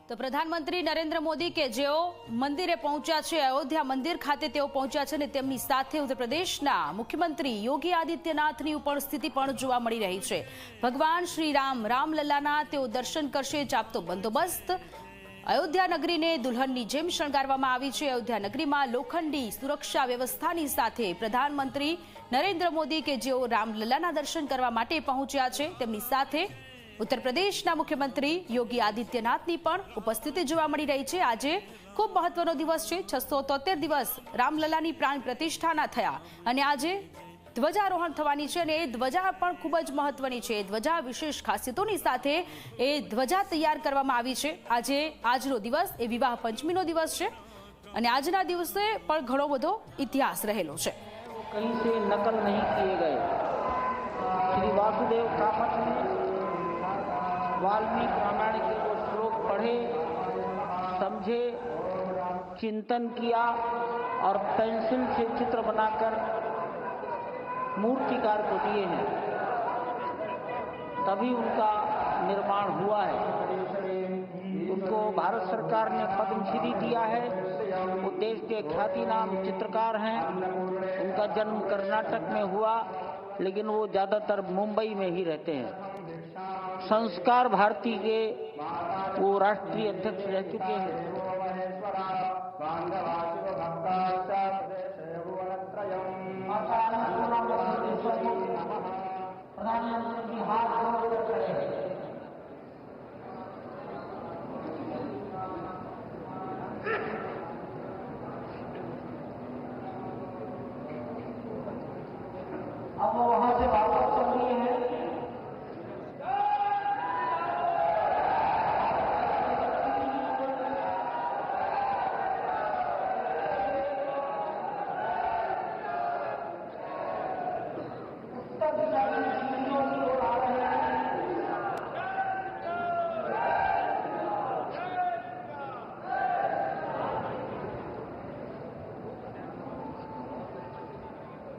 તો પ્રધાનમંત્રી નરેન્દ્ર મોદી કે જેઓ મંદિરે પહોંચ્યા છે, અયોધ્યા મંદિર ખાતે તેઓ પહોંચ્યા છે અને તેમની સાથે ઉત્તર પ્રદેશના મુખ્યમંત્રી યોગી આદિત્યનાથની ઉપસ્થિતિ પણ જોવા મળી રહી છે। ભગવાન શ્રી રામલલ્લાના તેઓ દર્શન કરશે। ચાપતો બંદોબસ્ત અયોધ્યા નગરીને દુલ્હનની જેમ શણગારવામાં આવી છે। અયોધ્યા નગરીમાં લોખંડી સુરક્ષા વ્યવસ્થાની સાથે પ્રધાનમંત્રી નરેન્દ્ર મોદી કે જેઓ રામલલ્લાના દર્શન કરવા માટે પહોંચ્યા છે, તેમની સાથે ઉત્તર પ્રદેશના મુખ્યમંત્રી યોગી આદિત્યનાથની પણ ઉપસ્થિતિ જોવા મળી રહી છે। આજે ખૂબ મહત્વનો દિવસ છે। 673 દિવસ રામલલ્લાની પ્રાણ પ્રતિષ્ઠાના થયા અને આજે ધ્વજારોહણ થવાની છે અને એ ધ્વજા પણ ખૂબ જ મહત્વની છે। ધ્વજા વિશેષ ખાસિયતોની સાથે એ ધ્વજા તૈયાર કરવામાં આવી છે। આજનો દિવસ એ વિવાહ પંચમીનો દિવસ છે અને આજના દિવસે પણ ઘણો બધો ઇતિહાસ રહેલો છે। कहीं से नकल नहीं किए गए। श्री वासुदेव कामत ने वाल्मीकि रामायण के वो श्लोक पढ़े, समझे, चिंतन किया और पेंसिल से चित्र बनाकर मूर्तिकार को दिए हैं, तभी उनका निर्माण हुआ है। उनको भारत सरकार ने पद्मश्री दिया है। वो देश के ख्यातिनाम चित्रकार हैं। उनका जन्म कर्नाटक में हुआ, लेकिन वो ज़्यादातर मुंबई में ही रहते हैं। संस्कार भारती के वो राष्ट्रीय अध्यक्ष रह चुके हैं। प्रधानमंत्री हाथ जोड़कर खड़े हैं। अब वो वहां से वापस चल रही है।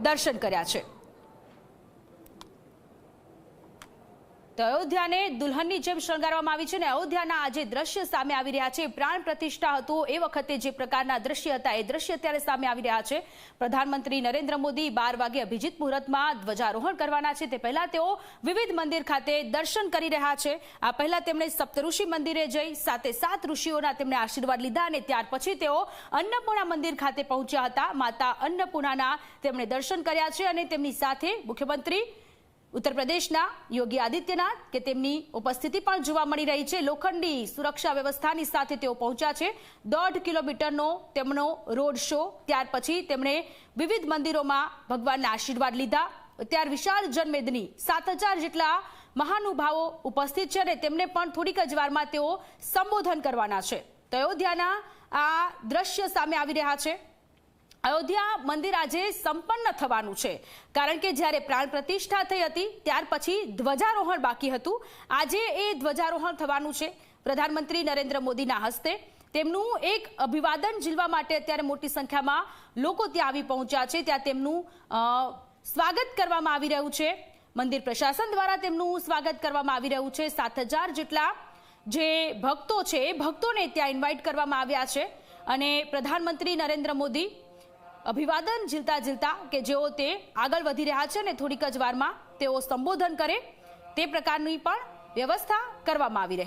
દર્શન કર્યા છે। તો અયોધ્યાને દુલ્હનની જેમ શણગારવામાં આવી છે અને અયોધ્યાના આજે દ્રશ્ય સામે આવી રહ્યા છે। પ્રાણ પ્રતિષ્ઠા હતો એ વખતે જે પ્રકારના દ્રશ્ય હતા એ દ્રશ્ય અત્યારે સામે આવી રહ્યા છે। પ્રધાનમંત્રી નરેન્દ્ર મોદી 12 વાગે અભિજીત મુહૂર્તમાં ધ્વજારોહણ કરવાના છે। તે પહેલા તેઓ વિવિધ મંદિર ખાતે દર્શન કરી રહ્યા છે। આ પહેલા તેમણે સપ્તઋષિ મંદિરે જઈ 7 ઋષિઓના તેમણે આશીર્વાદ લીધા અને ત્યાર પછી તેઓ અન્નપૂર્ણા મંદિર ખાતે પહોંચ્યા હતા। માતા અન્નપૂર્ણાના તેમણે દર્શન કર્યા છે અને તેમની સાથે મુખ્યમંત્રી ઉત્તર પ્રદેશના યોગી આદિત્યનાથ કે તેમની ઉપસ્થિતિ પણ જોવા મળી રહી છે। લોખંડી સુરક્ષા વ્યવસ્થાની સાથે તેઓ પહોંચ્યા છે। 1.5 કિલોમીટરનો તેમનો રોડ શો, ત્યાર પછી તેમણે વિવિધ મંદિરોમાં ભગવાનના આશીર્વાદ લીધા। અત્યારે વિશાળ જનમેદની 7000 જેટલા મહાનુભાવો ઉપસ્થિત છે અને તેમને પણ થોડીક જ વારમાં તેઓ સંબોધન કરવાના છે। તો અયોધ્યાના આ દ્રશ્ય સામે આવી રહ્યા છે। અયોધ્યા મંદિર આજે સંપન્ન થવાનું છે, કારણ કે જ્યારે પ્રાણ પ્રતિષ્ઠા થઈ હતી ત્યાર પછી ધ્વજારોહણ બાકી હતું। આજે એ ધ્વજારોહણ થવાનું છે। પ્રધાનમંત્રી નરેન્દ્ર મોદીના હસ્તે તેમનું એક અભિવાદન ઝીલવા માટે અત્યારે મોટી સંખ્યામાં લોકો ત્યાં આવી પહોંચ્યા છે। ત્યાં તેમનું સ્વાગત કરવામાં આવી રહ્યું છે। મંદિર પ્રશાસન દ્વારા તેમનું સ્વાગત કરવામાં આવી રહ્યું છે। 7000 જેટલા જે ભક્તો છે એ ભક્તોને ત્યાં ઇન્વાઇટ કરવામાં આવ્યા છે અને પ્રધાનમંત્રી નરેન્દ્ર મોદી અભિવાદન ઝીલતા કે જેઓ તે આગળ વધી રહ્યા છે અને થોડીક જ વારમાં તેઓ સંબોધન કરે તે પ્રકારની પણ વ્યવસ્થા કરવામાં આવી રહી છે।